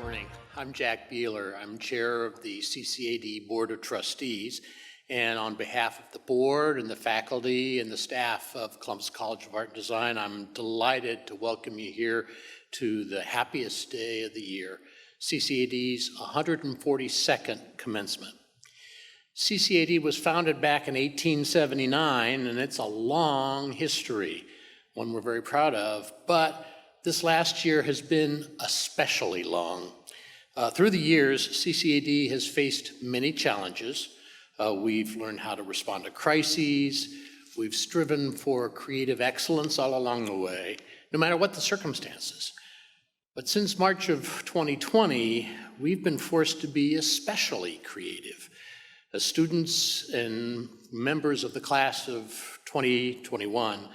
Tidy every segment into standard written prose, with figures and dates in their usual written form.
Morning. I'm Jack Beeler. I'm chair of the CCAD Board of Trustees, and on behalf of the board and the faculty and the staff of Columbus College of Art and Design, I'm delighted to welcome you here to the happiest day of the year, CCAD's 142nd commencement. CCAD was founded back in 1879, and it's a long history, one we're very proud of, but this last year has been especially long. Through the years, CCAD has faced many challenges. We've learned how to respond to crises. We've striven for creative excellence all along the way, no matter what the circumstances. But since March of 2020, we've been forced to be especially creative. As students and members of the class of 2021,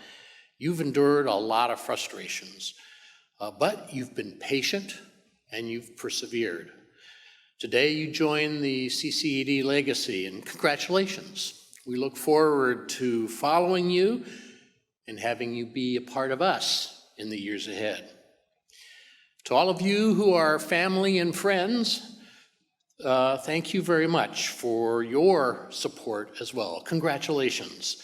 you've endured a lot of frustrations. But you've been patient and you've persevered. Today you join the CCAD legacy, and congratulations. We look forward to following you and having you be a part of us in the years ahead. To all of you who are family and friends, thank you very much for your support as well. Congratulations.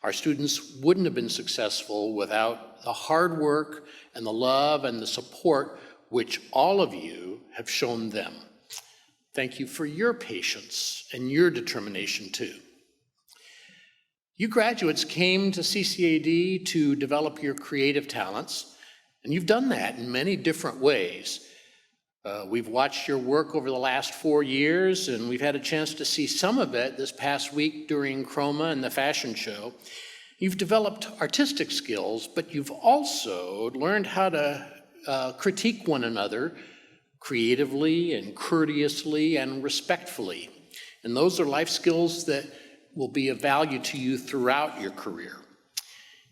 Our students wouldn't have been successful without the hard work and the love and the support which all of you have shown them. Thank you for your patience and your determination too. You graduates came to CCAD to develop your creative talents, and you've done that in many different ways. We've watched your work over the last 4 years, and we've had a chance to see some of it this past week during Chroma and the fashion show. You've developed artistic skills, but you've also learned how to critique one another creatively and courteously and respectfully. And those are life skills that will be of value to you throughout your career.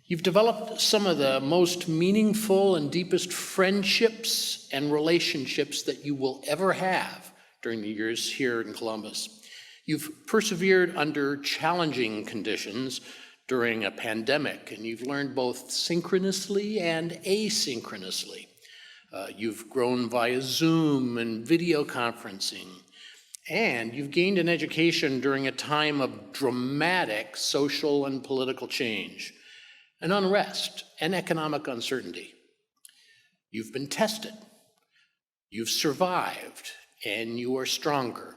You've developed some of the most meaningful and deepest friendships and relationships that you will ever have during the years here in Columbus. You've persevered under challenging conditions during a pandemic, and you've learned both synchronously and asynchronously. You've grown via Zoom and video conferencing, and you've gained an education during a time of dramatic social and political change, and unrest and economic uncertainty. You've been tested, you've survived, and you are stronger.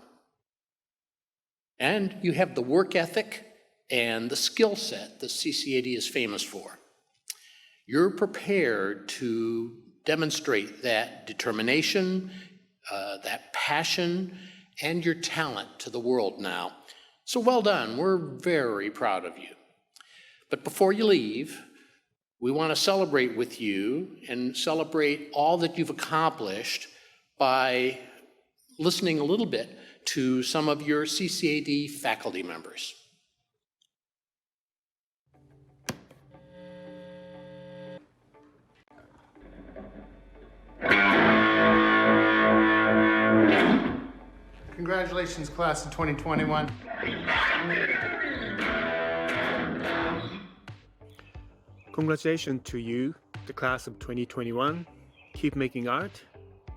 And you have the work ethic and the skill set that CCAD is famous for. You're prepared to demonstrate that determination, that passion, and your talent to the world now. So well done, we're very proud of you. But before you leave, we want to celebrate with you and celebrate all that you've accomplished by listening a little bit to some of your CCAD faculty members. Congratulations, class of 2021. Congratulations to you, the class of 2021. Keep making art,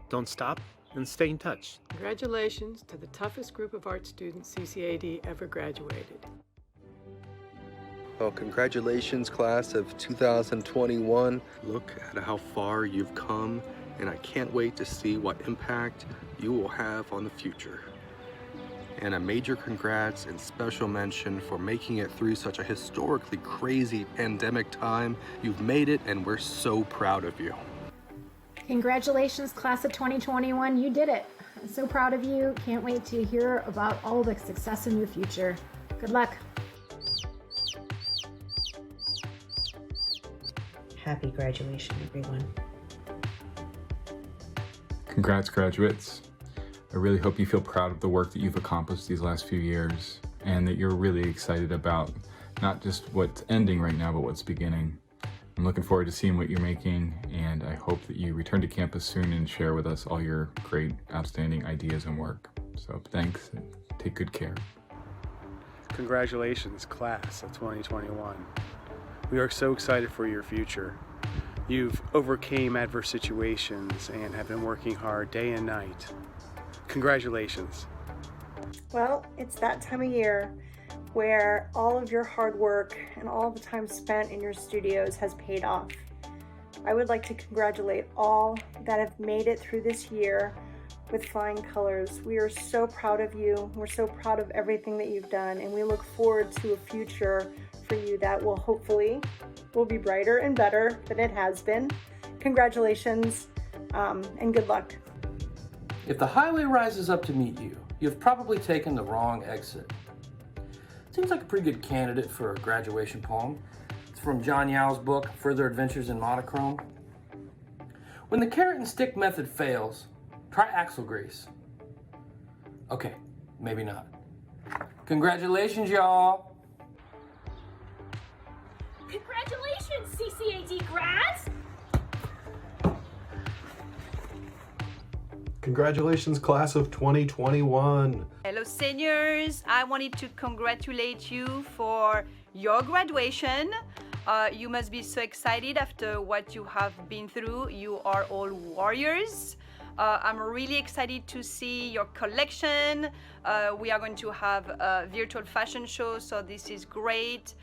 don't stop, and stay in touch. Congratulations to the toughest group of art students CCAD ever graduated. Well, congratulations, class of 2021. Look at how far you've come, and I can't wait to see what impact you will have on the future. And a major congrats and special mention for making it through such a historically crazy pandemic time. You've made it, and we're so proud of you. Congratulations, class of 2021. You did it. I'm so proud of you. Can't wait to hear about all the success in your future. Good luck. Happy graduation, everyone. Congrats, graduates. I really hope you feel proud of the work that you've accomplished these last few years, and that you're really excited about not just what's ending right now, but what's beginning. I'm looking forward to seeing what you're making, and I hope that you return to campus soon and share with us all your great, outstanding ideas and work. So thanks, and take good care. Congratulations, class of 2021. We are so excited for your future. You've overcame adverse situations and have been working hard day and night. Congratulations. Well, it's that time of year where all of your hard work and all the time spent in your studios has paid off. I would like to congratulate all that have made it through this year with flying colors. We are so proud of you. We're so proud of everything that you've done, and we look forward to a future for you that will hopefully be brighter and better than it has been. Congratulations, and good luck. If the highway rises up to meet you, you've probably taken the wrong exit. Seems like a pretty good candidate for a graduation poem. It's from John Yow's book, Further Adventures in Monochrome. When the carrot and stick method fails, try axle grease. Okay, maybe not. Congratulations, y'all. Congratulations, CCAD grads! Congratulations, class of 2021. Hello, seniors. I wanted to congratulate you for your graduation. You must be so excited after what you have been through. You are all warriors. I'm really excited to see your collection. We are going to have a virtual fashion show, so this is great.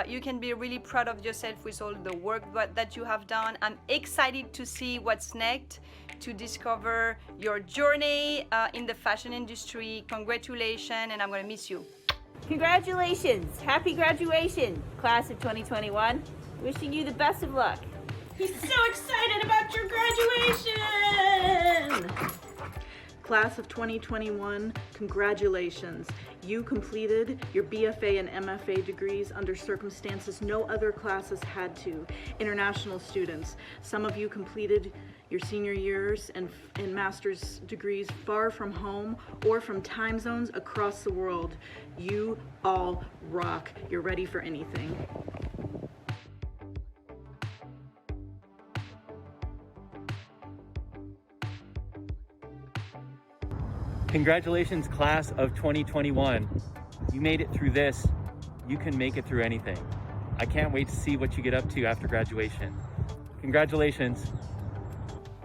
You can be really proud of yourself with all the work that you have done. I'm excited to see what's next, to discover your journey in the fashion industry. Congratulations, and I'm going to miss you. Congratulations! Happy graduation, class of 2021. Wishing you the best of luck. He's so excited about your graduation! Class of 2021, congratulations. You completed your BFA and MFA degrees under circumstances no other classes had to. International students, some of you completed your senior years and master's degrees far from home or from time zones across the world. You all rock. You're ready for anything. Congratulations, class of 2021. You made it through this. You can make it through anything. I can't wait to see what you get up to after graduation. Congratulations.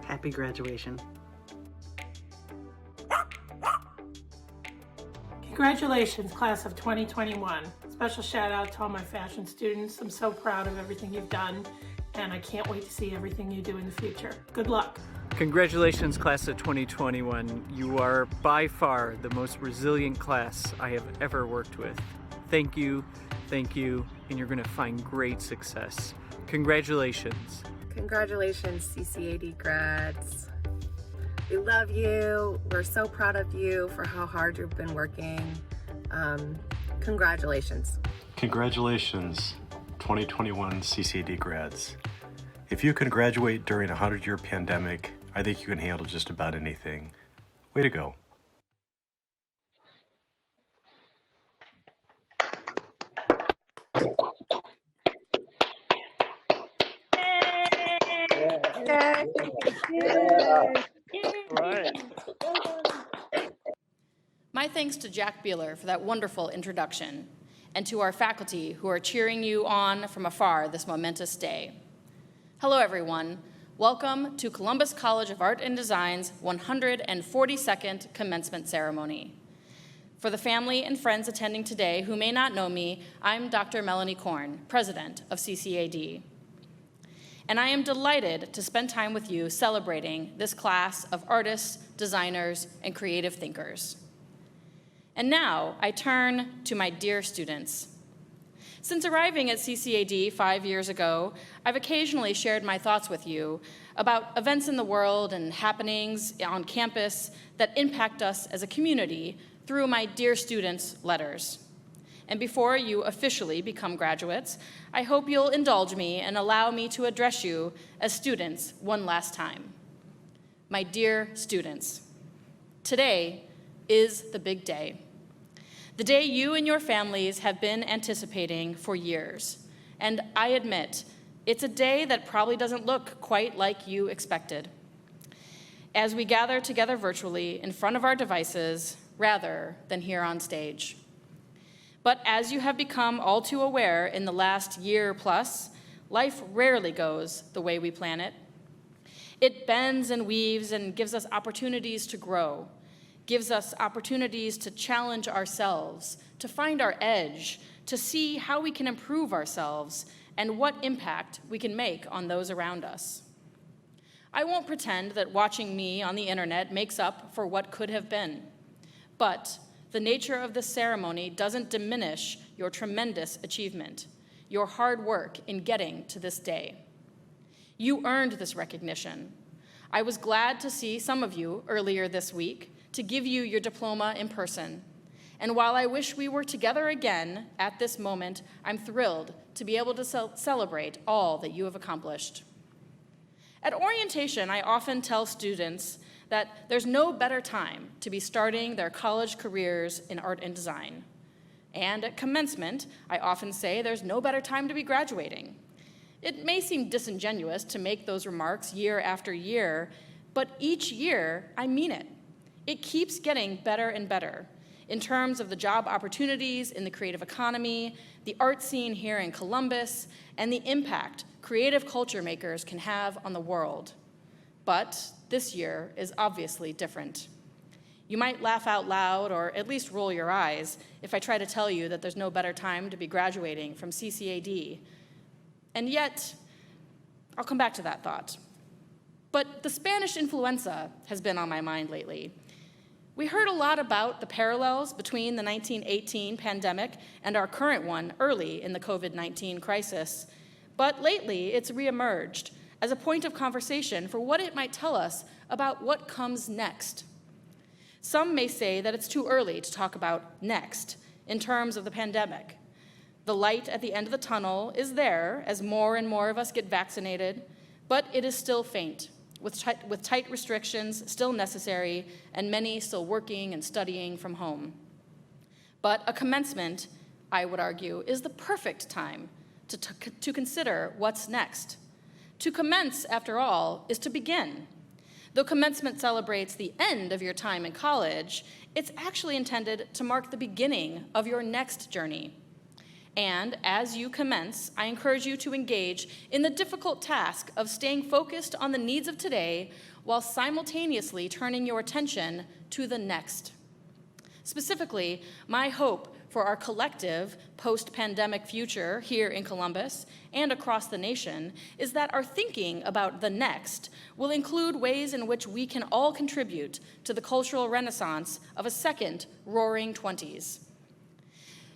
Happy graduation. Congratulations, class of 2021. Special shout out to all my fashion students. I'm so proud of everything you've done, and I can't wait to see everything you do in the future. Good luck. Congratulations, class of 2021. You are by far the most resilient class I have ever worked with. Thank you, and you're going to find great success. Congratulations. Congratulations, CCAD grads. We love you. We're so proud of you for how hard you've been working. Congratulations. Congratulations, 2021 CCAD grads. If you can graduate during a 100-year pandemic, I think you can handle just about anything. Way to go. My thanks to Jack Beeler for that wonderful introduction, and to our faculty who are cheering you on from afar this momentous day. Hello, everyone. Welcome to Columbus College of Art and Design's 142nd commencement ceremony. For the family and friends attending today who may not know me, I'm Dr. Melanie Corn, president of CCAD. And I am delighted to spend time with you celebrating this class of artists, designers, and creative thinkers. And now I turn to my dear students. Since arriving at CCAD 5 years ago, I've occasionally shared my thoughts with you about events in the world and happenings on campus that impact us as a community through my dear students' letters. And before you officially become graduates, I hope you'll indulge me and allow me to address you as students one last time. My dear students, today is the big day. The day you and your families have been anticipating for years. And I admit, it's a day that probably doesn't look quite like you expected. As we gather together virtually in front of our devices, rather than here on stage. But as you have become all too aware in the last year plus, life rarely goes the way we plan it. It bends and weaves and gives us opportunities to grow, gives us opportunities to challenge ourselves, to find our edge, to see how we can improve ourselves and what impact we can make on those around us. I won't pretend that watching me on the internet makes up for what could have been, but the nature of this ceremony doesn't diminish your tremendous achievement, your hard work in getting to this day. You earned this recognition. I was glad to see some of you earlier this week to give you your diploma in person. And while I wish we were together again at this moment, I'm thrilled to be able to celebrate all that you have accomplished. At orientation, I often tell students that there's no better time to be starting their college careers in art and design. And at commencement, I often say there's no better time to be graduating. It may seem disingenuous to make those remarks year after year, but each year, I mean it. It keeps getting better and better in terms of the job opportunities in the creative economy, the art scene here in Columbus, and the impact creative culture makers can have on the world. But this year is obviously different. You might laugh out loud or at least roll your eyes if I try to tell you that there's no better time to be graduating from CCAD. And yet, I'll come back to that thought. But the Spanish influenza has been on my mind lately. We heard a lot about the parallels between the 1918 pandemic and our current one early in the COVID-19 crisis. But lately, it's reemerged as a point of conversation for what it might tell us about what comes next. Some may say that it's too early to talk about next in terms of the pandemic. The light at the end of the tunnel is there as more and more of us get vaccinated, but it is still faint, with tight restrictions still necessary and many still working and studying from home. But a commencement, I would argue, is the perfect time to consider what's next. To commence, after all, is to begin. Though commencement celebrates the end of your time in college, it's actually intended to mark the beginning of your next journey. And as you commence, I encourage you to engage in the difficult task of staying focused on the needs of today while simultaneously turning your attention to the next. Specifically, my hope for our collective post-pandemic future here in Columbus and across the nation is that our thinking about the next will include ways in which we can all contribute to the cultural renaissance of a second Roaring '20s.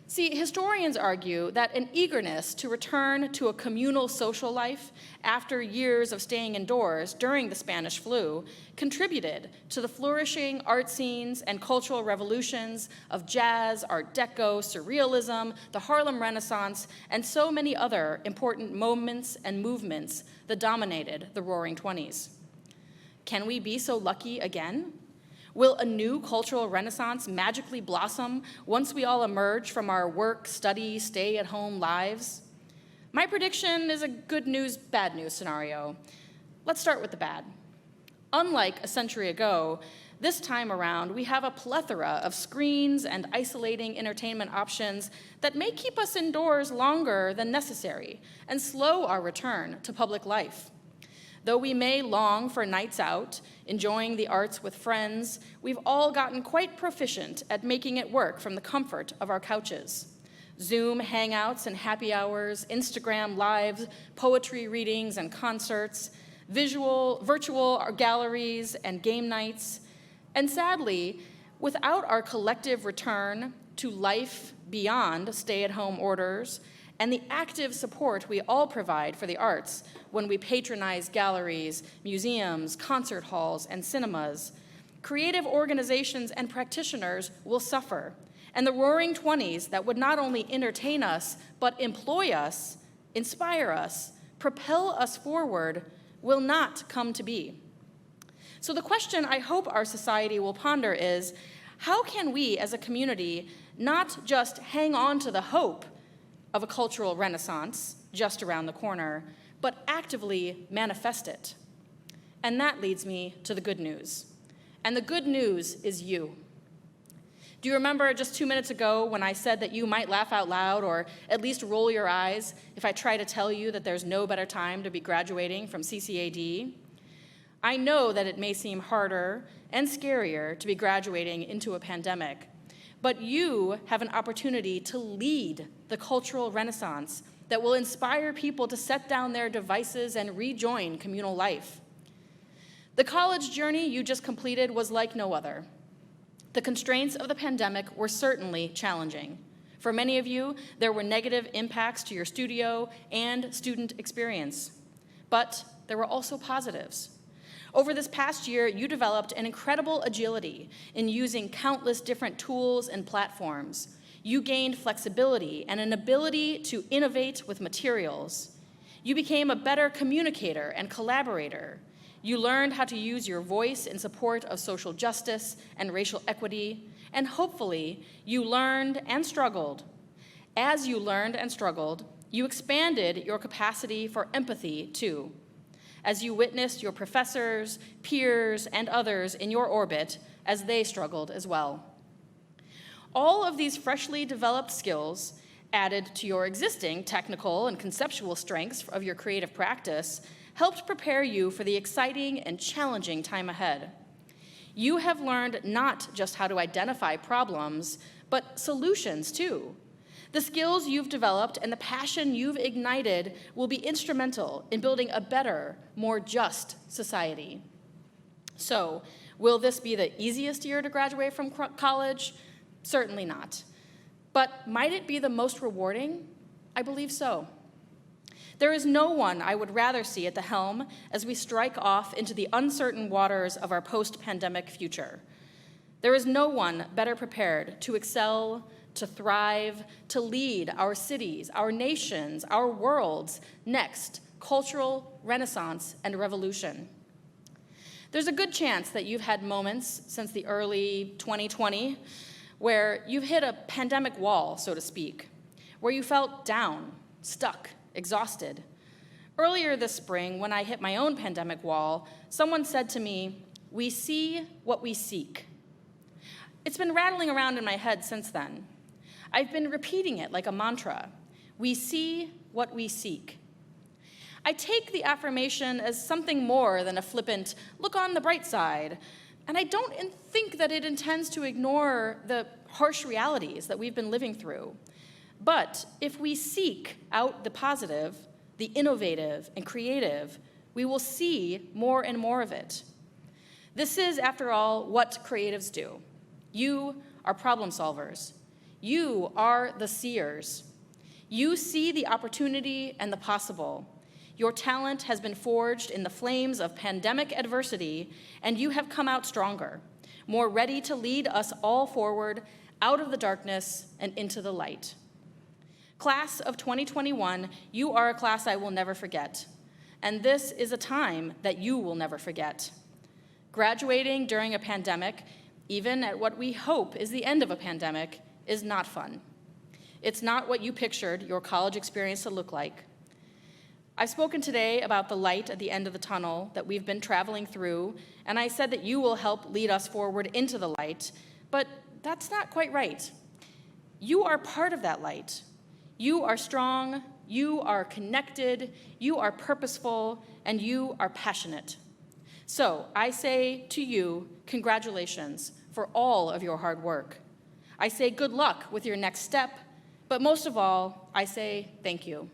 See, historians argue that an eagerness to return to a communal social life after years of staying indoors during the Spanish flu contributed to the flourishing art scenes and cultural revolutions of jazz, Art Deco, Surrealism, the Harlem Renaissance, and so many other important moments and movements that dominated the Roaring '20s. Can we be so lucky again? Will a new cultural renaissance magically blossom once we all emerge from our work, study, stay-at-home lives? My prediction is a good news, bad news scenario. Let's start with the bad. Unlike a century ago, this time around, we have a plethora of screens and isolating entertainment options that may keep us indoors longer than necessary and slow our return to public life. Though we may long for nights out, enjoying the arts with friends, we've all gotten quite proficient at making it work from the comfort of our couches. Zoom hangouts and happy hours, Instagram lives, poetry readings and concerts, virtual galleries and game nights. And sadly, without our collective return to life beyond stay-at-home orders, and the active support we all provide for the arts when we patronize galleries, museums, concert halls, and cinemas, creative organizations and practitioners will suffer, and the Roaring '20s that would not only entertain us, but employ us, inspire us, propel us forward, will not come to be. So the question I hope our society will ponder is, how can we as a community not just hang on to the hope of a cultural renaissance just around the corner, but actively manifest it? And that leads me to the good news. And the good news is you. Do you remember just 2 minutes ago when I said that you might laugh out loud or at least roll your eyes if I try to tell you that there's no better time to be graduating from CCAD? I know that it may seem harder and scarier to be graduating into a pandemic, but you have an opportunity to lead the cultural renaissance that will inspire people to set down their devices and rejoin communal life. The college journey you just completed was like no other. The constraints of the pandemic were certainly challenging. For many of you, there were negative impacts to your studio and student experience, but there were also positives. Over this past year, you developed an incredible agility in using countless different tools and platforms. You gained flexibility and an ability to innovate with materials. You became a better communicator and collaborator. You learned how to use your voice in support of social justice and racial equity, and hopefully, you learned and struggled. As you learned and struggled, you expanded your capacity for empathy too, as you witnessed your professors, peers, and others in your orbit as they struggled as well. All of these freshly developed skills, added to your existing technical and conceptual strengths of your creative practice, helped prepare you for the exciting and challenging time ahead. You have learned not just how to identify problems, but solutions too. The skills you've developed and the passion you've ignited will be instrumental in building a better, more just society. So, will this be the easiest year to graduate from college? Certainly not. But might it be the most rewarding? I believe so. There is no one I would rather see at the helm as we strike off into the uncertain waters of our post-pandemic future. There is no one better prepared to excel, to thrive, to lead our cities, our nations, our world's next cultural renaissance and revolution. There's a good chance that you've had moments since the early 2020 where you've hit a pandemic wall, so to speak, where you felt down, stuck, exhausted. Earlier this spring, when I hit my own pandemic wall, someone said to me, "We see what we seek." It's been rattling around in my head since then. I've been repeating it like a mantra. We see what we seek. I take the affirmation as something more than a flippant, look on the bright side, and I don't think that it intends to ignore the harsh realities that we've been living through. But if we seek out the positive, the innovative and creative, we will see more and more of it. This is, after all, what creatives do. You are problem solvers. You are the seers. You see the opportunity and the possible. Your talent has been forged in the flames of pandemic adversity, and you have come out stronger, more ready to lead us all forward out of the darkness and into the light. Class of 2021, you are a class I will never forget, and this is a time that you will never forget. Graduating during a pandemic, even at what we hope is the end of a pandemic, is not fun. It's not what you pictured your college experience to look like. I've spoken today about the light at the end of the tunnel that we've been traveling through, and I said that you will help lead us forward into the light, but that's not quite right. You are part of that light. You are strong, you are connected, you are purposeful, and you are passionate. So I say to you, congratulations for all of your hard work. I say good luck with your next step, but most of all, I say thank you.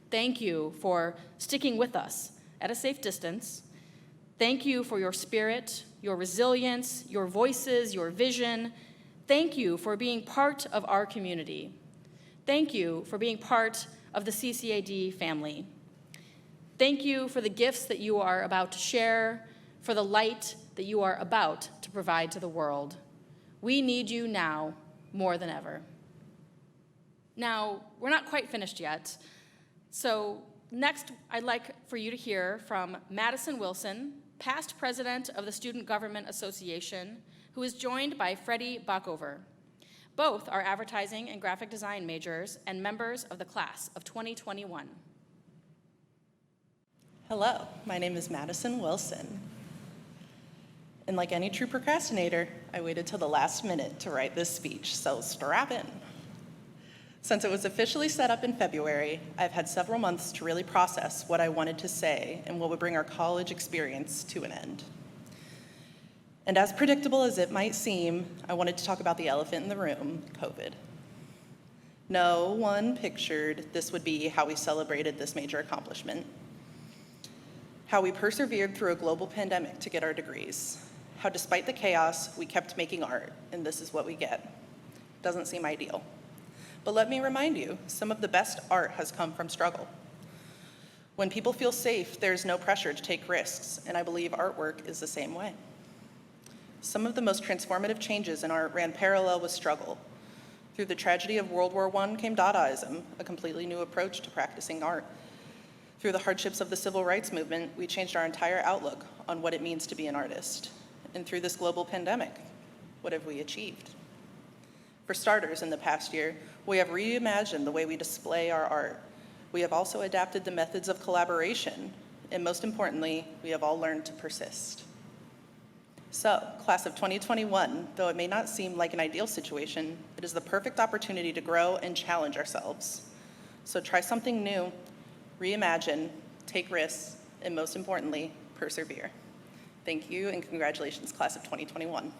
Thank you for sticking with us at a safe distance. Thank you for your spirit, your resilience, your voices, your vision. Thank you for being part of our community. Thank you for being part of the CCAD family. Thank you for the gifts that you are about to share, for the light that you are about to provide to the world. We need you now more than ever. Now, we're not quite finished yet, so next I'd like for you to hear from Madison Wilson, past president of the Student Government Association, who is joined by Freddie Backover. Both are advertising and graphic design majors and members of the class of 2021. Hello, my name is Madison Wilson. And like any true procrastinator, I waited till the last minute to write this speech, so strap in. Since it was officially set up in February, I've had several months to really process what I wanted to say and what would bring our college experience to an end. And as predictable as it might seem, I wanted to talk about the elephant in the room, COVID. No one pictured this would be how we celebrated this major accomplishment. How we persevered through a global pandemic to get our degrees. How despite the chaos, we kept making art, and this is what we get. Doesn't seem ideal. But let me remind you, some of the best art has come from struggle. When people feel safe, there's no pressure to take risks, and I believe artwork is the same way. Some of the most transformative changes in art ran parallel with struggle. Through the tragedy of World War I came Dadaism, a completely new approach to practicing art. Through the hardships of the civil rights movement, we changed our entire outlook on what it means to be an artist. And through this global pandemic, what have we achieved? For starters, in the past year, we have reimagined the way we display our art. We have also adapted the methods of collaboration, and most importantly, we have all learned to persist. So, class of 2021, though it may not seem like an ideal situation, it is the perfect opportunity to grow and challenge ourselves. So try something new, reimagine, take risks, and most importantly, persevere. Thank you, and congratulations, class of 2021.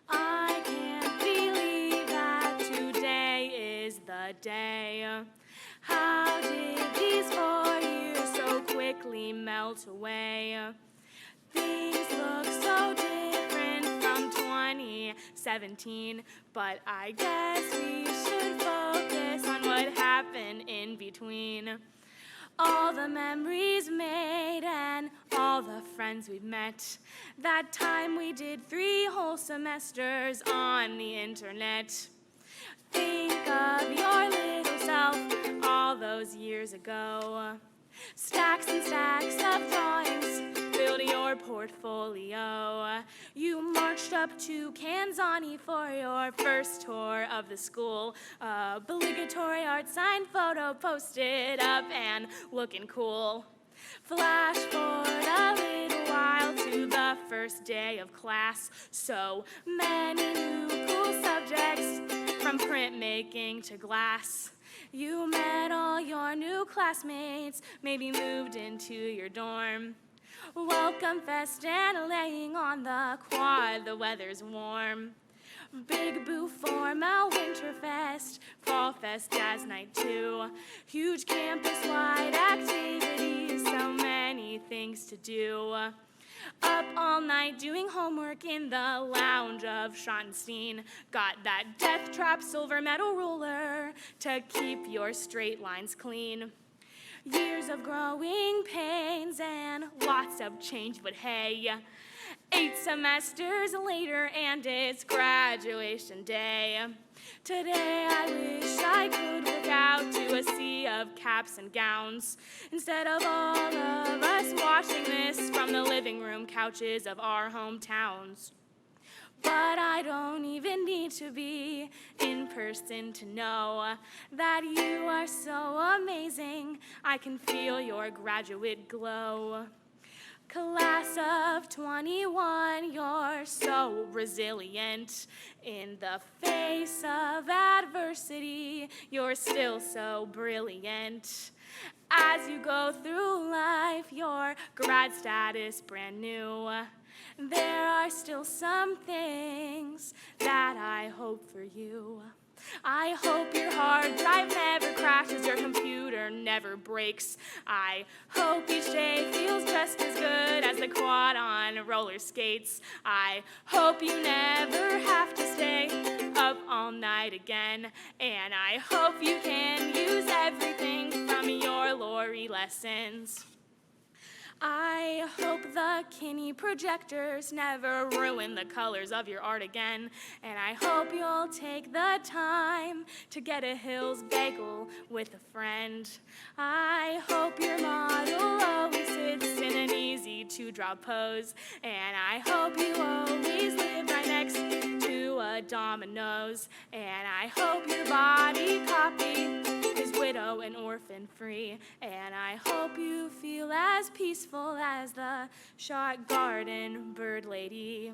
I can't believe that today is the day. How did these 4 years so quickly melt away? Things look so different from 2017, but I guess we should focus on what happened in between. All the memories made and all the friends we've met. That time we did 3 whole semesters on the internet. Think of your little self all those years ago. Stacks and stacks of drawings build your portfolio. You marched up to Kanzani for your first tour of the school. Obligatory art signed photo posted up and looking cool. Flash forward a little while to the first day of class. So many new cool subjects, from printmaking to glass. You met all your new classmates, maybe moved into your dorm. Welcome fest and laying on the quad, the weather's warm. Big Boo formal winter fest, fall fest jazz night too. Huge campus-wide activities, so many things to do. Up all night doing homework in the lounge of Schottenstein. Got that death trap silver medal ruler to keep your straight lines clean. Years of growing pains and lots of change, but hey, 8 semesters later and it's graduation day. Today I wish I could look out to a sea of caps and gowns, instead of all of us watching this from the living room couches of our hometowns. But I don't even need to be in person to know that you are so amazing. I can feel your graduate glow. Class of 21, you're so resilient. In the face of adversity, you're still so brilliant. As you go through life, your grad status brand new. There are still some things that I hope for you. I hope your hard drive never crashes, your computer never breaks. I hope each day feels just as good as the quad on roller skates. I hope you never have to stay up all night again. And I hope you can use everything from your Lori lessons. I hope the Kinney projectors never ruin the colors of your art again. And I hope you'll take the time to get a Hills bagel with a friend. I hope your model always sits in an easy to draw pose. And I hope you always live right next to a Domino's. And I hope your body copy is widow and orphan free. And I hope you feel as peaceful as the shot garden bird lady.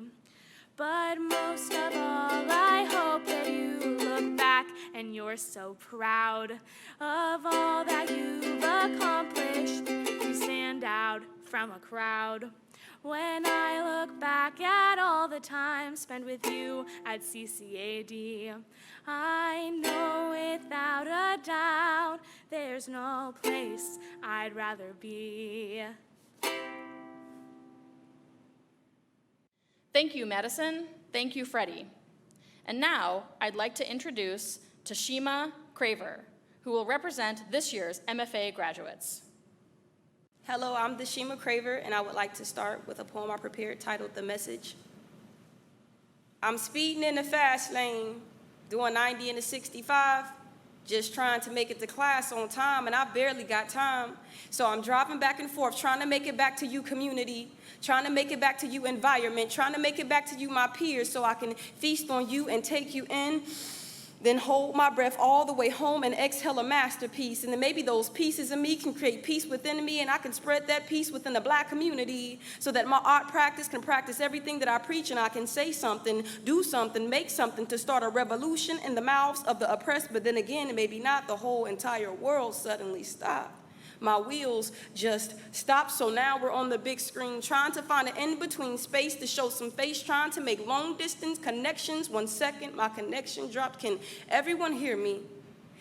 But most of all, I hope that you look back and you're so proud of all that you've accomplished. You stand out from a crowd. When I look back at all the time spent with you at CCAD, I know without a doubt there's no place I'd rather be. Thank you, Madison. Thank you, Freddie. And now I'd like to introduce Tashima Craver, who will represent this year's MFA graduates. Hello, I'm Tashima Craver, and I would like to start with a poem I prepared titled The Message. I'm speeding in the fast lane, doing 90 in the 65, just trying to make it to class on time, and I barely got time. So I'm driving back and forth, trying to make it back to you community, trying to make it back to you environment, trying to make it back to you my peers so I can feast on you and take you in, then hold my breath all the way home and exhale a masterpiece. And then maybe those pieces of me can create peace within me, and I can spread that peace within the Black community so that my art practice can practice everything that I preach, and I can say something, do something, make something to start a revolution in the mouths of the oppressed. But then again, maybe not the whole entire world suddenly stopped. My wheels just stopped, so now we're on the big screen trying to find an in-between space to show some face, trying to make long-distance connections. 1 second, my connection dropped. Can everyone hear me?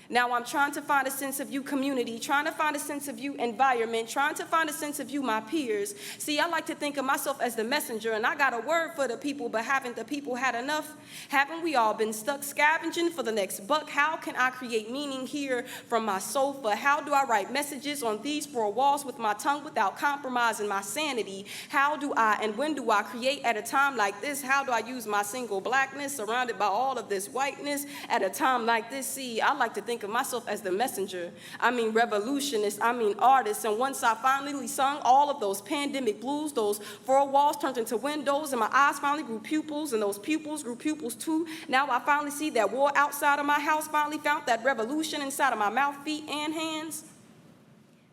Now I'm trying to find a sense of you community, trying to find a sense of you environment, trying to find a sense of you my peers. See, I like to think of myself as the messenger, and I got a word for the people, but haven't the people had enough? Haven't we all been stuck scavenging for the next buck? How can I create meaning here from my sofa? How do I write messages on these 4 walls with my tongue without compromising my sanity? How do I and when do I create at a time like this? How do I use my single Blackness surrounded by all of this whiteness at a time like this? See, I like to think of myself as the messenger. I mean revolutionist, I mean artist. And once I finally sung all of those pandemic blues, those 4 walls turned into windows, and my eyes finally grew pupils, and those pupils grew pupils too. Now I finally see that war outside of my house, finally found that revolution inside of my mouth, feet, and hands.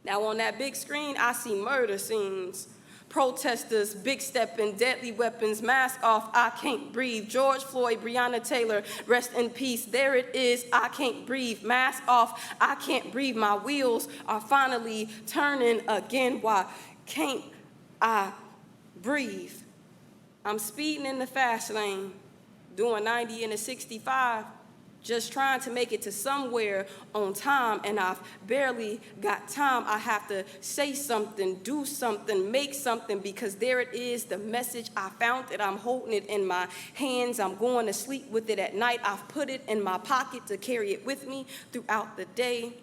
Now on that big screen, I see murder scenes. Protesters, big stepping, deadly weapons, mask off, I can't breathe. George Floyd, Breonna Taylor, rest in peace. There it is, I can't breathe. Mask off, I can't breathe. My wheels are finally turning again. Why can't I breathe? I'm speeding in the fast lane, doing 90 in the 65. Just trying to make it to somewhere on time, and I've barely got time. I have to say something, do something, make something, because there it is, the message. I found it, I'm holding it in my hands. I'm going to sleep with it at night. I've put it in my pocket to carry it with me throughout the day.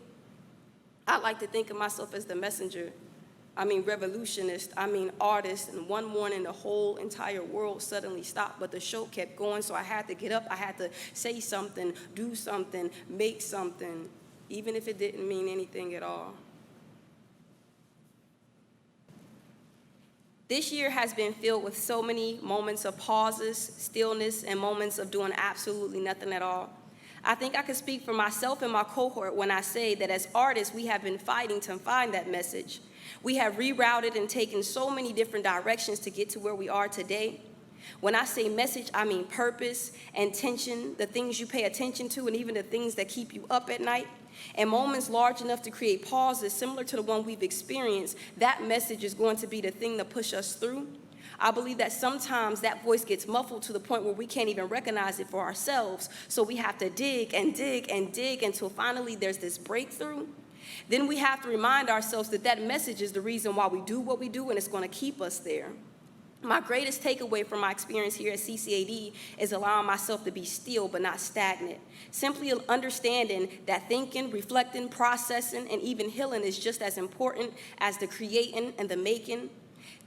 I like to think of myself as the messenger. I mean revolutionist, I mean artist, and one morning the whole entire world suddenly stopped, but the show kept going, so I had to get up, I had to say something, do something, make something, even if it didn't mean anything at all. This year has been filled with so many moments of pauses, stillness, and moments of doing absolutely nothing at all. I think I can speak for myself and my cohort when I say that as artists, we have been fighting to find that message. We have rerouted and taken so many different directions to get to where we are today. When I say message, I mean purpose, intention, the things you pay attention to, and even the things that keep you up at night. And moments large enough to create pauses similar to the one we've experienced, that message is going to be the thing to push us through. I believe that sometimes that voice gets muffled to the point where we can't even recognize it for ourselves. So we have to dig and dig and dig until finally there's this breakthrough. Then we have to remind ourselves that that message is the reason why we do what we do, and it's going to keep us there. My greatest takeaway from my experience here at CCAD is allowing myself to be still but not stagnant. Simply understanding that thinking, reflecting, processing, and even healing is just as important as the creating and the making.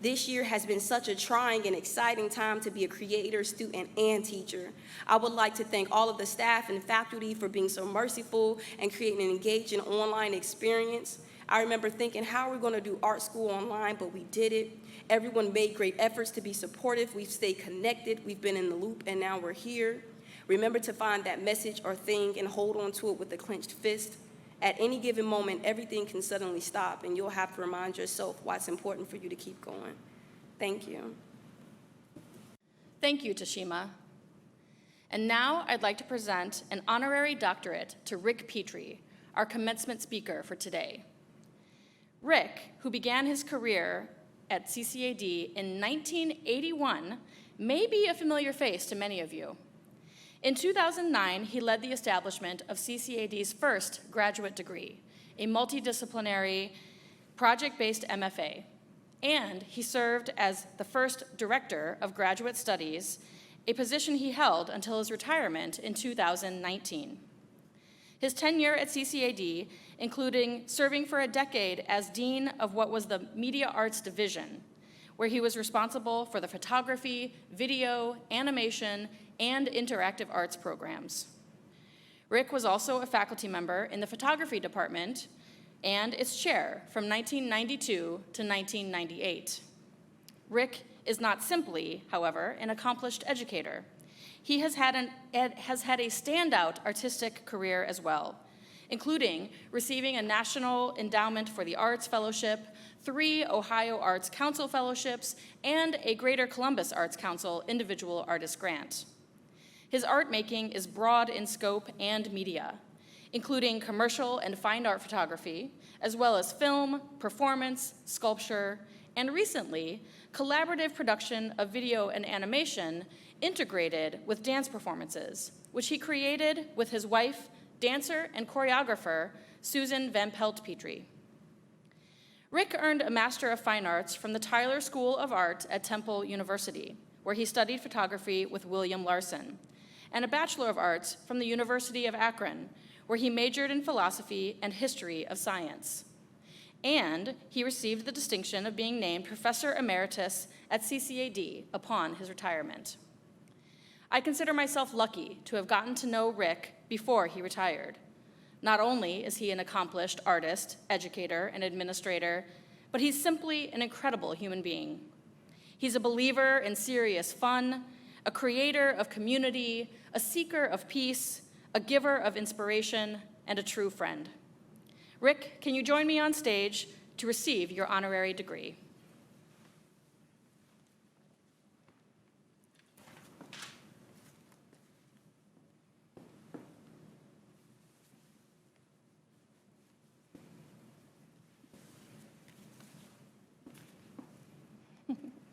This year has been such a trying and exciting time to be a creator, student, and teacher. I would like to thank all of the staff and faculty for being so merciful and creating an engaging online experience. I remember thinking, how are we going to do art school online? But we did it. Everyone made great efforts to be supportive. We've stayed connected. We've been in the loop, and now we're here. Remember to find that message or thing and hold on to it with a clenched fist. At any given moment, everything can suddenly stop, and you'll have to remind yourself why it's important for you to keep going. Thank you. Thank you, Tashima. And now I'd like to present an honorary doctorate to Ric Petry, our commencement speaker for today. Ric, who began his career at CCAD in 1981, may be a familiar face to many of you. In 2009, he led the establishment of CCAD's first graduate degree, a multidisciplinary, project-based MFA, and he served as the first director of graduate studies, a position he held until his retirement in 2019. His tenure at CCAD, including serving for a decade as dean of what was the Media Arts Division, where he was responsible for the photography, video, animation, and interactive arts programs. Ric was also a faculty member in the photography department and its chair from 1992 to 1998. Ric is not simply, however, an accomplished educator. He has had a standout artistic career as well, including receiving a National Endowment for the Arts Fellowship, 3 Ohio Arts Council Fellowships, and a Greater Columbus Arts Council Individual Artist Grant. His art making is broad in scope and media, including commercial and fine art photography, as well as film, performance, sculpture, and recently, collaborative production of video and animation integrated with dance performances, which he created with his wife, dancer and choreographer, Susan Van Pelt Petry. Ric earned a Master of Fine Arts from the Tyler School of Art at Temple University, where he studied photography with William Larson, and a Bachelor of Arts from the University of Akron, where he majored in philosophy and history of science. And he received the distinction of being named Professor Emeritus at CCAD upon his retirement. I consider myself lucky to have gotten to know Ric before he retired. Not only is he an accomplished artist, educator, and administrator, but he's simply an incredible human being. He's a believer in serious fun, a creator of community, a seeker of peace, a giver of inspiration, and a true friend. Ric, can you join me on stage to receive your honorary degree?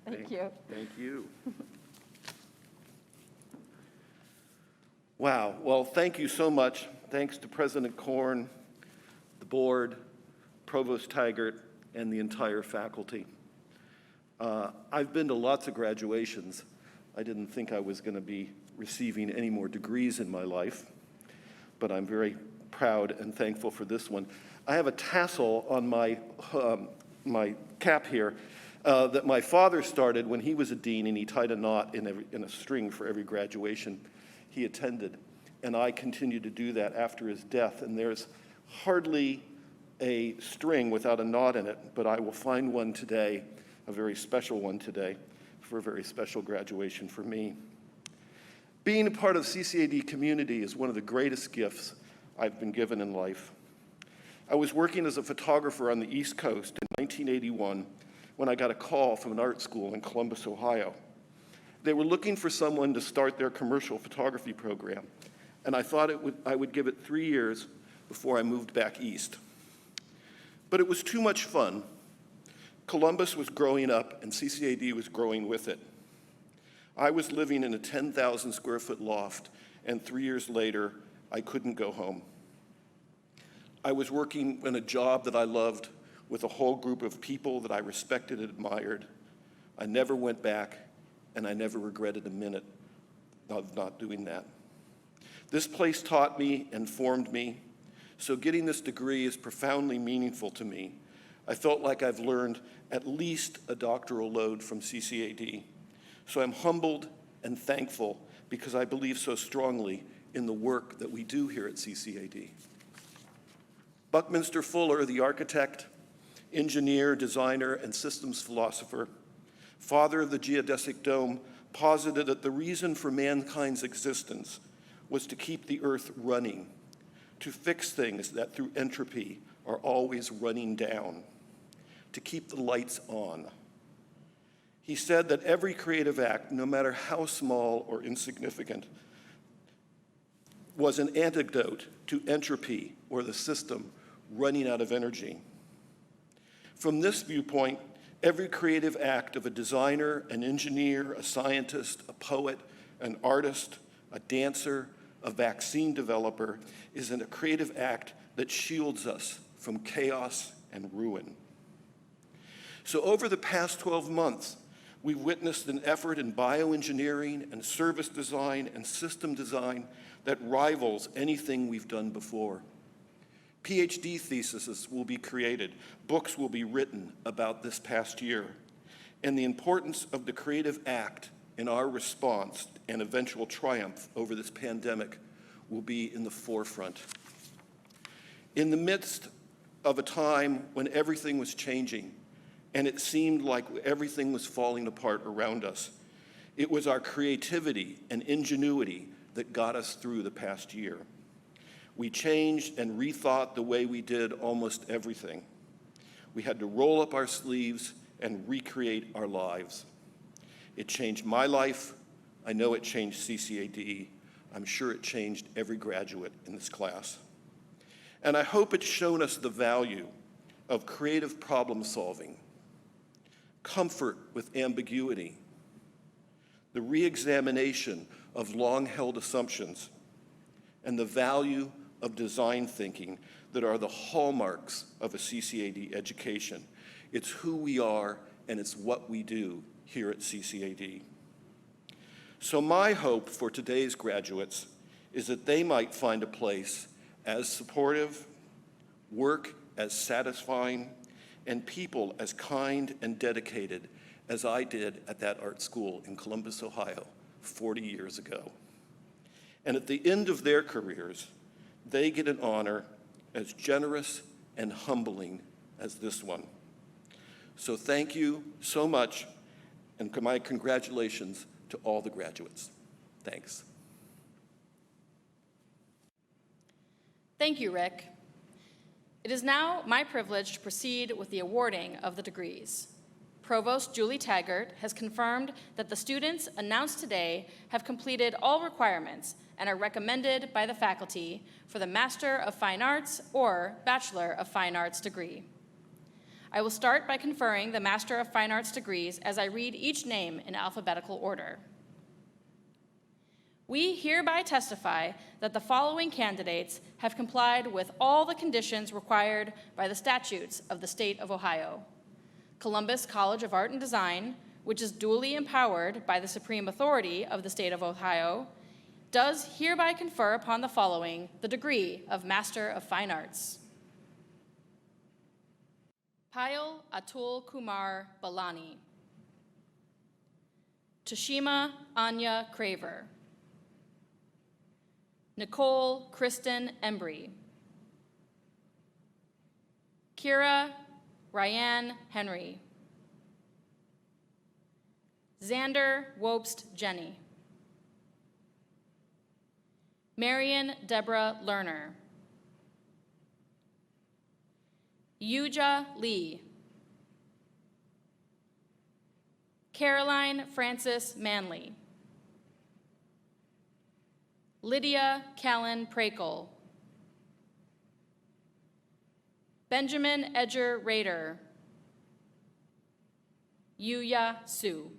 Thank you. Thank you. Wow. Well, thank you so much. Thanks to President Corn, the board, Provost Taggart, and the entire faculty. I've been to lots of graduations. I didn't think I was going to be receiving any more degrees in my life, but I'm very proud and thankful for this one. I have a tassel on my, my cap here that my father started when he was a dean, and he tied a knot in a string for every graduation he attended. And I continue to do that after his death. And there's hardly a string without a knot in it, but I will find one today, a very special one today, for a very special graduation for me. Being a part of CCAD community is one of the greatest gifts I've been given in life. I was working as a photographer on the East Coast in 1981 when I got a call from an art school in Columbus, Ohio. They were looking for someone to start their commercial photography program, and I thought I would give it 3 years before I moved back east. But it was too much fun. Columbus was growing up, and CCAD was growing with it. I was living in a 10,000 square foot loft, and 3 years later, I couldn't go home. I was working in a job that I loved with a whole group of people that I respected and admired. I never went back, and I never regretted a minute of not doing that. This place taught me and formed me, so getting this degree is profoundly meaningful to me. I felt like I've learned at least a doctoral load from CCAD. So I'm humbled and thankful because I believe so strongly in the work that we do here at CCAD. Buckminster Fuller, the architect, engineer, designer, and systems philosopher, father of the geodesic dome, posited that the reason for mankind's existence was to keep the earth running, to fix things that through entropy are always running down, to keep the lights on. He said that every creative act, no matter how small or insignificant, was an antidote to entropy, or the system running out of energy. From this viewpoint, every creative act of a designer, an engineer, a scientist, a poet, an artist, a dancer, a vaccine developer is a creative act that shields us from chaos and ruin. So over the past 12 months, we've witnessed an effort in bioengineering and service design and system design that rivals anything we've done before. PhD theses will be created, books will be written about this past year, and the importance of the creative act in our response and eventual triumph over this pandemic will be in the forefront. In the midst of a time when everything was changing and it seemed like everything was falling apart around us, it was our creativity and ingenuity that got us through the past year. We changed and rethought the way we did almost everything. We had to roll up our sleeves and recreate our lives. It changed my life. I know it changed CCAD. I'm sure it changed every graduate in this class. And I hope it's shown us the value of creative problem solving, comfort with ambiguity, the re-examination of long-held assumptions, and the value of design thinking that are the hallmarks of a CCAD education. It's who we are and it's what we do here at CCAD. So my hope for today's graduates is that they might find a place as supportive, work as satisfying, and people as kind and dedicated as I did at that art school in Columbus, Ohio, 40 years ago. And at the end of their careers, they get an honor as generous and humbling as this one. So thank you so much, and my congratulations to all the graduates. Thanks. Thank you, Rick. It is now my privilege to proceed with the awarding of the degrees. Provost Julie Taggart has confirmed that the students announced today have completed all requirements and are recommended by the faculty for the Master of Fine Arts or Bachelor of Fine Arts degree. I will start by conferring the Master of Fine Arts degrees as I read each name in alphabetical order. We hereby testify that the following candidates have complied with all the conditions required by the statutes of the state of Ohio. Columbus College of Art and Design, which is duly empowered by the Supreme Authority of the state of Ohio, does hereby confer upon the following the degree of Master of Fine Arts. Payal Atul Kumar Balani. Tashima Anya Craver. Nicole Kristen Embry. Kira Ryan Henry. Xander Wobst Jenny. Marion Deborah Lerner. Yuja Lee. Caroline Frances Manley. Lydia Callan Prakel. Benjamin Edger Rader. Yuya Su.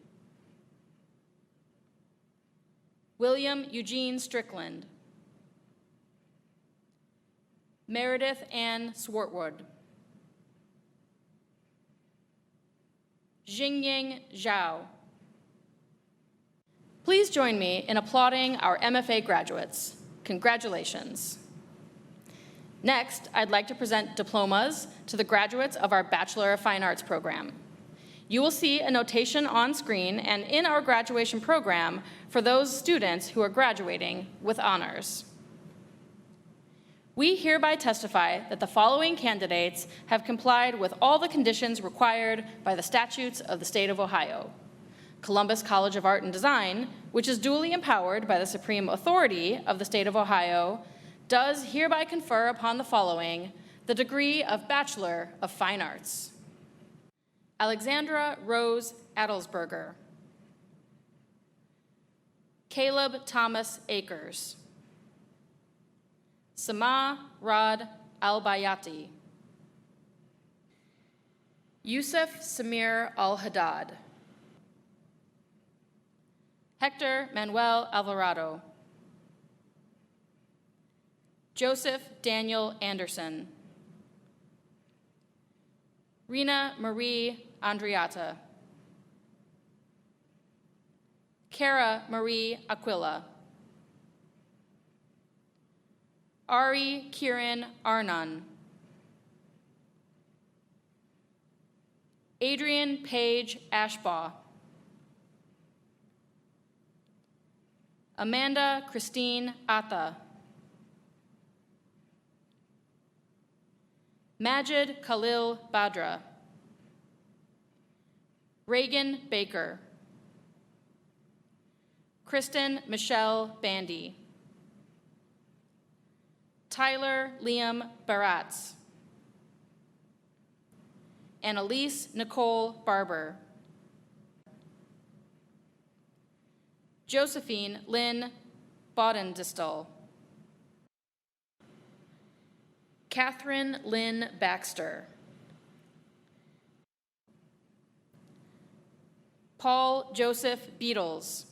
William Eugene Strickland. Meredith Ann Swartwood. Jingying Zhao. Please join me in applauding our MFA graduates. Congratulations. Next, I'd like to present diplomas to the graduates of our Bachelor of Fine Arts program. You will see a notation on screen and in our graduation program for those students who are graduating with honors. We hereby testify that the following candidates have complied with all the conditions required by the statutes of the state of Ohio. Columbus College of Art and Design, which is duly empowered by the supreme authority of the state of Ohio, does hereby confer upon the following the degree of Bachelor of Fine Arts. Alexandra Rose Adelsberger. Caleb Thomas Akers. Sama Rad Al-Bayati. Yusuf Samir Al-Haddad. Hector Manuel Alvarado. Joseph Daniel Anderson. Rena Marie Andriata. Cara Marie Aquila. Ari Kiran Arnan. Adrian Page Ashbaugh. Amanda Christine Atta. Majid Khalil Badra. Reagan Baker. Kristen Michelle Bandy. Tyler Liam Baratz. Annalise Nicole Barber. Josephine Lynn Bodendistel. Catherine Lynn Baxter. Paul Joseph Beatles.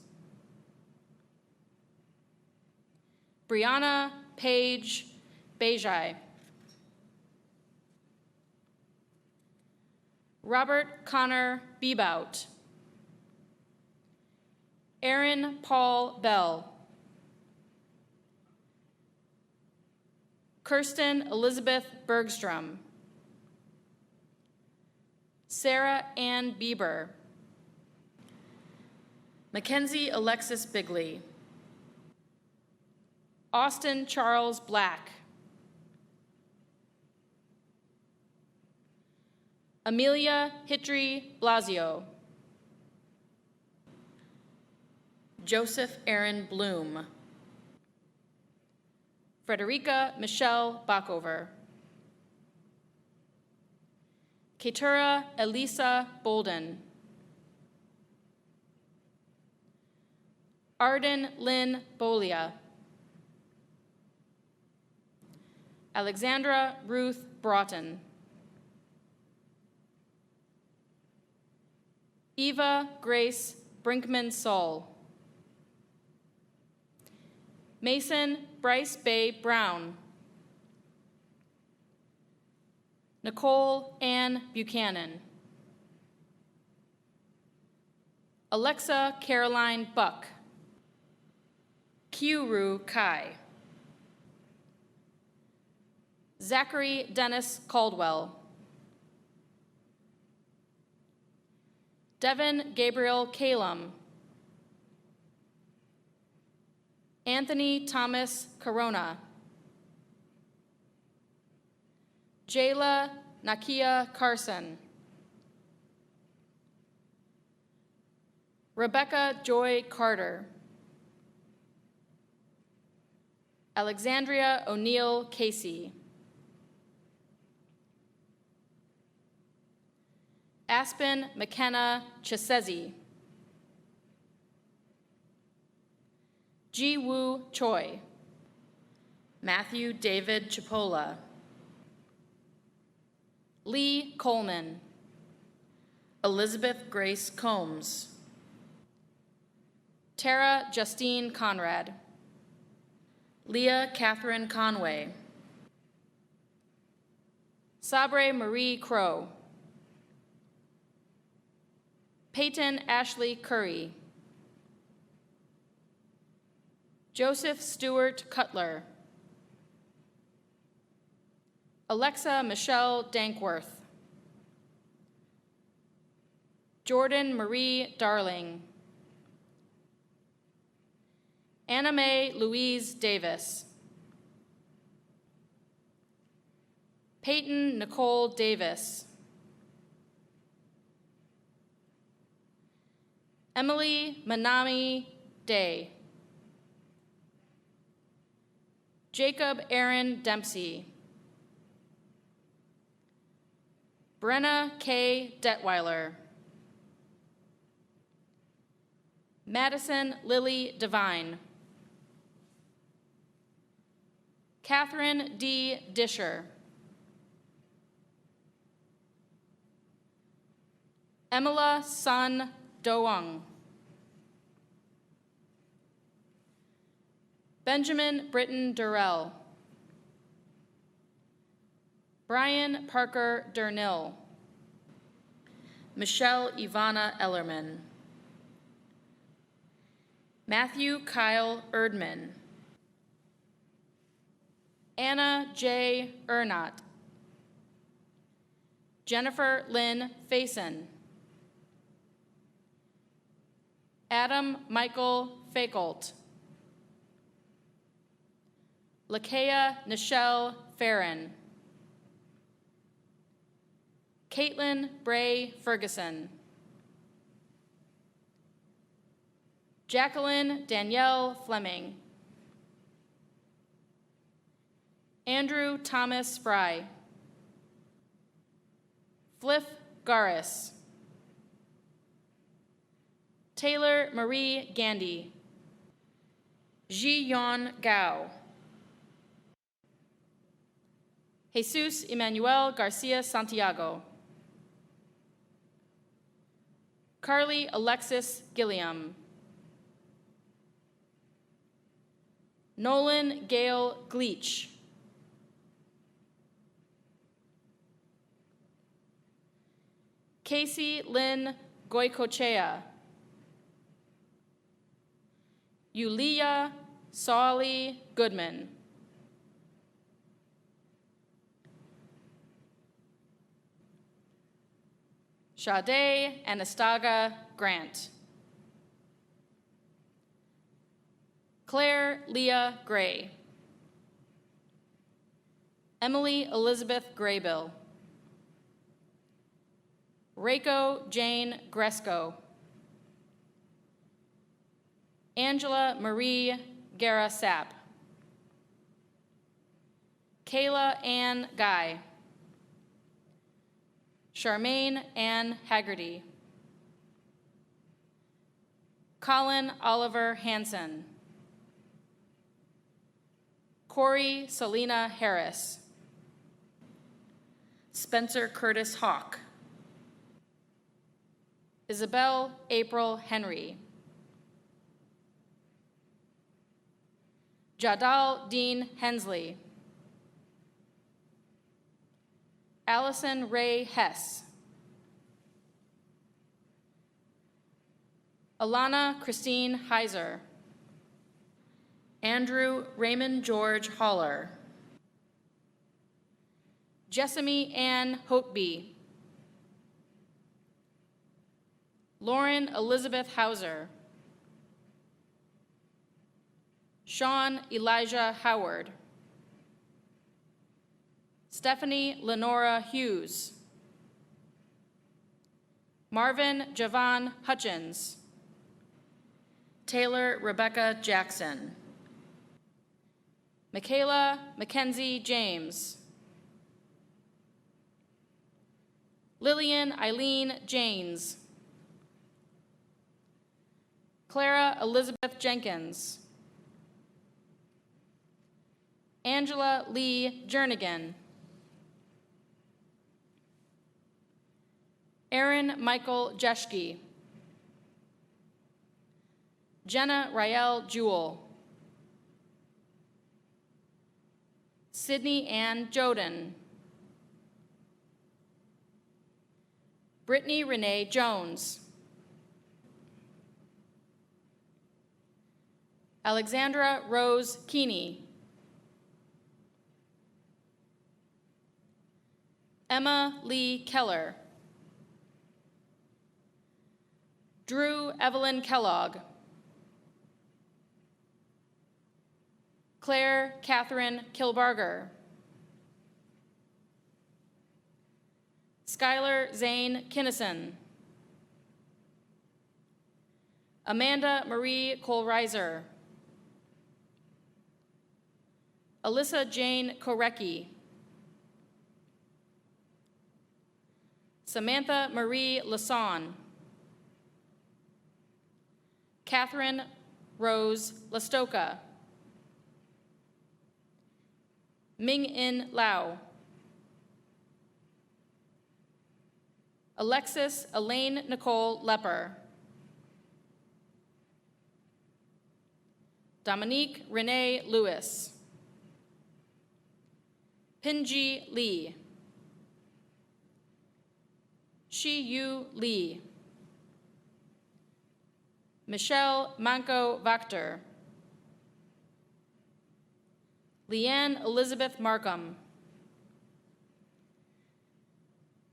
Brianna Paige Bejai. Robert Connor Bebout. Aaron Paul Bell. Kirsten Elizabeth Bergstrom. Sarah Ann Bieber. Mackenzie Alexis Bigley. Austin Charles Black. Amelia Hitri Blasio. Joseph Aaron Bloom. Frederica Michelle Backover. Keturah Elisa Bolden. Arden Lynn Bolia. Alexandra Ruth Broughton. Eva Grace Brinkman Saul. Mason Bryce Bay Brown. Nicole Ann Buchanan. Alexa Caroline Buck. Kyuru Kai. Zachary Dennis Caldwell. Devin Gabriel Kalum. Anthony Thomas Corona. Jayla Nakia Carson. Rebecca Joy Carter. Alexandria O'Neill Casey. Aspen McKenna Chesezi. Ji Woo Choi. Matthew David Chipola. Lee Coleman. Elizabeth Grace Combs. Tara Justine Conrad. Leah Catherine Conway. Sabre Marie Crow. Peyton Ashley Curry. Joseph Stewart Cutler. Alexa Michelle Dankworth. Jordan Marie Darling. Anna Mae Louise Davis. Peyton Nicole Davis. Emily Manami Day. Jacob Aaron Dempsey. Brenna K. Detweiler. Madison Lily Devine. Catherine D. Disher. Emila Sun Doang. Benjamin Britton Durrell. Brian Parker Durnill. Michelle Ivana Ellerman. Matthew Kyle Erdman. Anna J. Ernott. Jennifer Lynn Faison. Adam Michael Fakolt. Lakea Nichelle Farron. Caitlin Bray Ferguson. Jacqueline Danielle Fleming. Andrew Thomas Fry. Fliff Garis. Taylor Marie Gandy. Ji-Yon Gao. Jesus Emmanuel Garcia Santiago. Carly Alexis Gilliam. Nolan Gale Gleach. Casey Lynn Goicochea. Yulia Sawley Goodman. Sade Anastaga Grant. Claire Leah Gray. Emily Elizabeth Graybill. Reiko Jane Gresco. Angela Marie Guerra Sapp. Kayla Ann Guy. Charmaine Ann Haggerty. Colin Oliver Hansen. Corey Selena Harris. Spencer Curtis Hawk. Isabel April Henry. Jadal Dean Hensley. Allison Ray Hess. Alana Christine Heiser. Andrew Raymond George Haller. Jessamy Ann Hokeby. Lauren Elizabeth Hauser. Sean Elijah Howard. Stephanie Lenora Hughes. Marvin Javon Hutchins. Taylor Rebecca Jackson. Michaela Mackenzie James. Lillian Eileen Janes. Clara Elizabeth Jenkins. Angela Lee Jernigan. Aaron Michael Jeschke. Jenna Rael Jewell. Sydney Ann Joden. Brittany Renee Jones. Alexandra Rose Keeney. Emma Lee Keller. Drew Evelyn Kellogg. Claire Catherine Kilbarger. Skylar Zane Kinnison. Amanda Marie Kohlreiser. Alyssa Jane Korecki. Samantha Marie Lasson. Catherine Rose Lastoka. Ming-In Lau. Alexis Elaine Nicole Lepper. Dominique Renee Lewis. Pinji Lee. Shi-Yu Lee. Michelle Manco Vactor. Leanne Elizabeth Markham.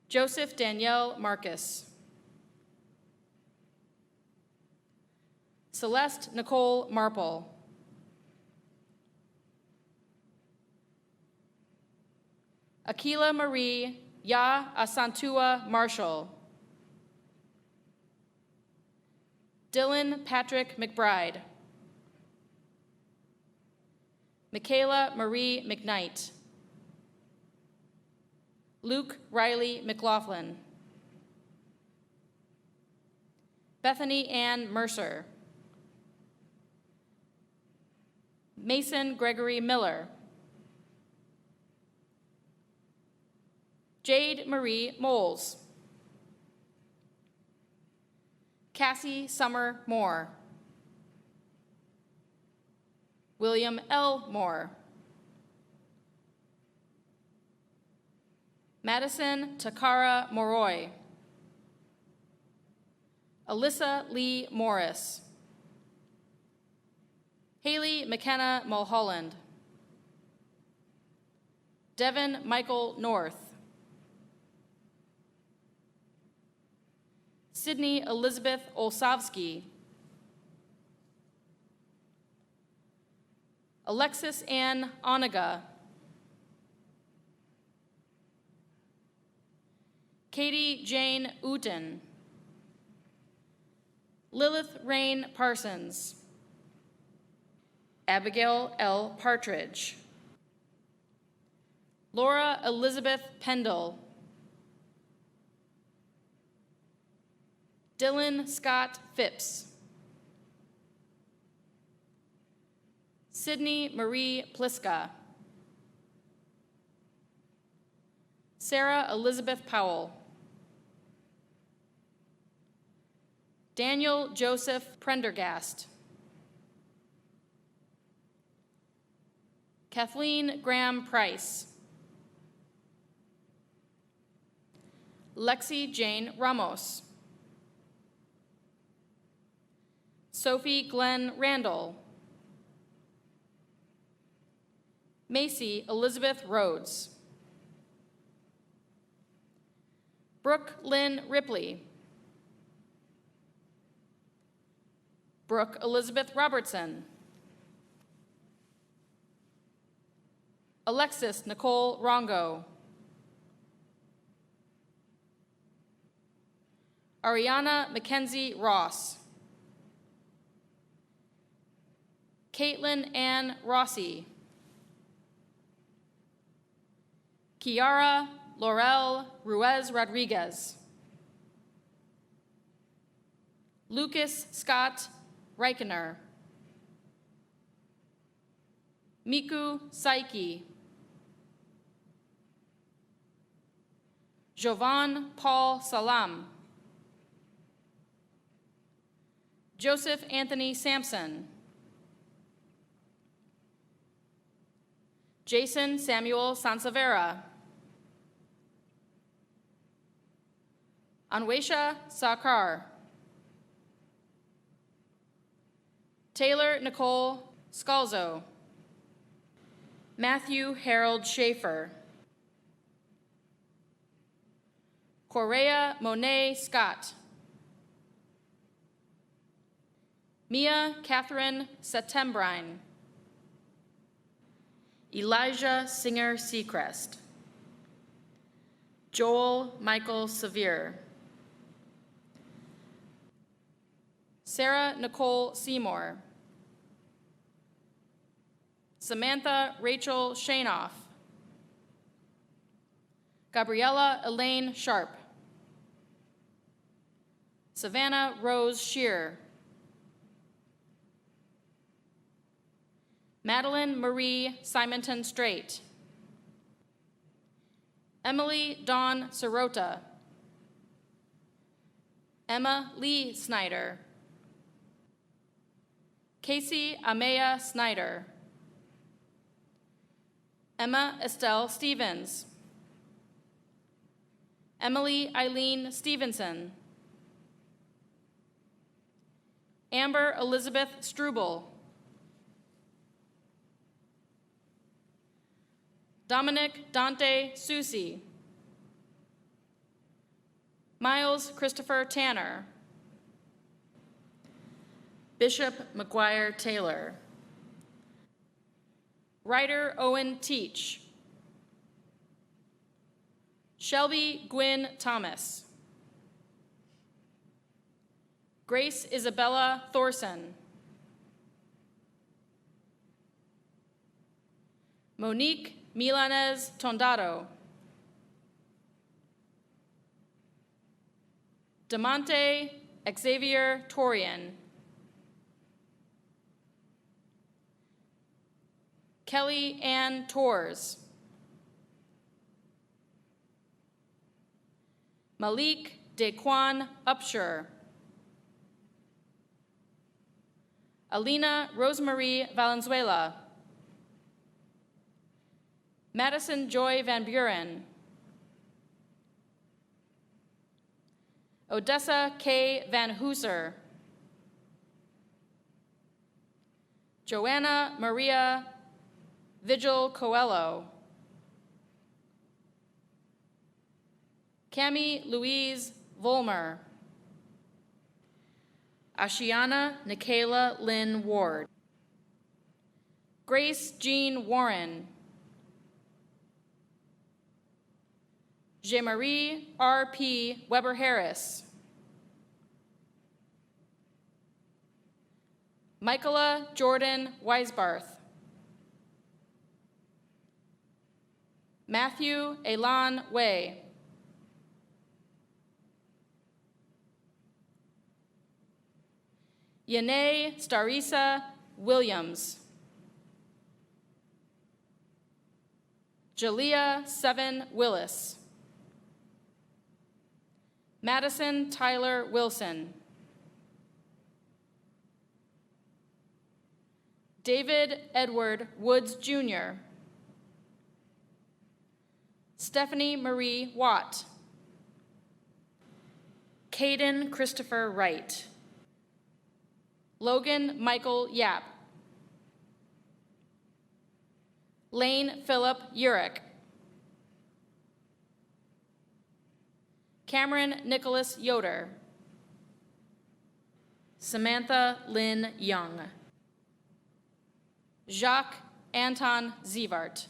Joseph Danielle Marcus. Celeste Nicole Marple. Akila Marie Ya Asantua Marshall. Dylan Patrick McBride. Michaela Marie McKnight. Luke Riley McLaughlin. Bethany Ann Mercer. Mason Gregory Miller. Jade Marie Moles. Cassie Summer Moore. William L. Moore. Madison Takara Moroy. Alyssa Lee Morris. Haley McKenna Mulholland. Devin Michael North. Sydney Elizabeth Olsavsky. Alexis Ann Onega. Katie Jane Uten. Lilith Rain Parsons. Abigail L. Partridge. Laura Elizabeth Pendle. Dylan Scott Phipps. Sydney Marie Pliska. Sarah Elizabeth Powell. Daniel Joseph Prendergast. Kathleen Graham Price. Lexi Jane Ramos. Sophie Glenn Randall. Macy Elizabeth Rhodes. Brooke Lynn Ripley. Brooke Elizabeth Robertson. Alexis Nicole Rongo. Ariana Mackenzie Ross. Caitlin Ann Rossi. Kiara Laurel Ruiz Rodriguez. Lucas Scott Reichener. Miku Saiki. Jovan Paul Salam. Joseph Anthony Sampson. Jason Samuel Sansevera. Anwesha Sakar. Taylor Nicole Scalzo. Matthew Harold Schaefer. Correa Monet Scott. Mia Catherine Setembrine. Elijah Singer Seacrest. Joel Michael Severe. Sarah Nicole Seymour. Samantha Rachel Shanoff. Gabriella Elaine Sharp. Savannah Rose Shear. Madeline Marie Simonton Straight. Emily Dawn Sirota. Emma Lee Snyder. Casey Amaya Snyder. Emma Estelle Stevens. Emily Eileen Stevenson. Amber Elizabeth Struble. Dominic Dante Susi. Miles Christopher Tanner. Bishop McGuire Taylor. Ryder Owen Teach. Shelby Gwynn Thomas. Grace Isabella Thorson. Monique Milanez Tondado. Demonte Xavier Torian. Kelly Ann Torres. Malik Daquan Upshur. Alina Rosemarie Valenzuela. Madison Joy Van Buren. Odessa K. Van Hooser. Joanna Maria Vigil Coelho. Cami Louise Volmer. Ashiana Nikayla Lynn Ward. Grace Jean Warren. Jean-Marie R.P. Weber-Harris. Michaela Jordan Weisbarth. Matthew Elan Way. Yanae Starisa Williams. Jalea Seven Willis. Madison Tyler Wilson. David Edward Woods Jr. Stephanie Marie Watt. Caden Christopher Wright. Logan Michael Yap. Lane Philip Urich. Cameron Nicholas Yoder. Samantha Lynn Young. Jacques Anton Zivart.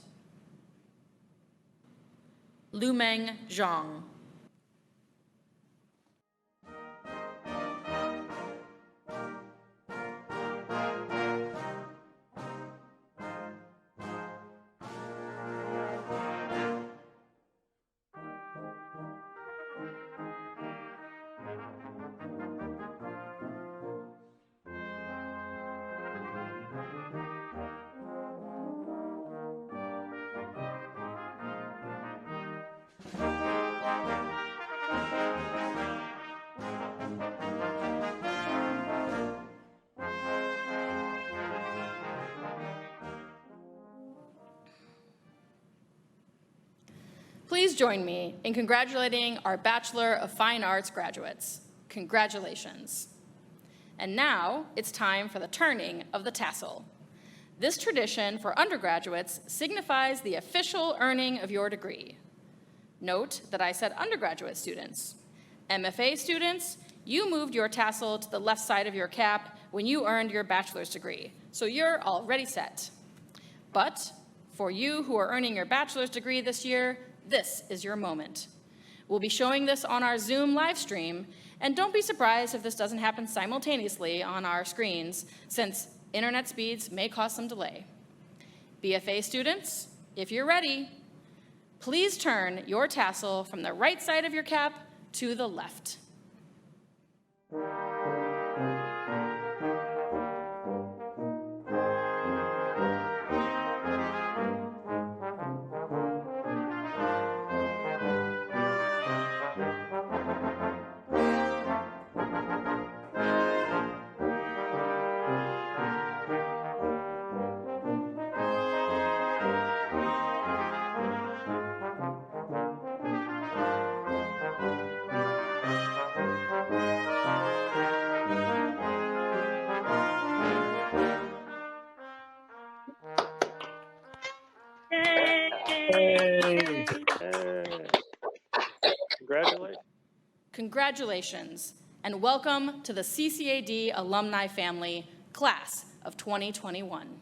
Lumeng Zhang. Please join me in congratulating our Bachelor of Fine Arts graduates. Congratulations. And now it's time for the turning of the tassel. This tradition for undergraduates signifies the official earning of your degree. Note that I said undergraduate students. MFA students, you moved your tassel to the left side of your cap when you earned your bachelor's degree, so you're already set. But for you who are earning your bachelor's degree this year, this is your moment. We'll be showing this on our Zoom live stream, and don't be surprised if this doesn't happen simultaneously on our screens, since internet speeds may cause some delay. BFA students, if you're ready, please turn your tassel from the right side of your cap to the left. Congratulations. Congratulations, and welcome to the CCAD alumni family, class of 2021.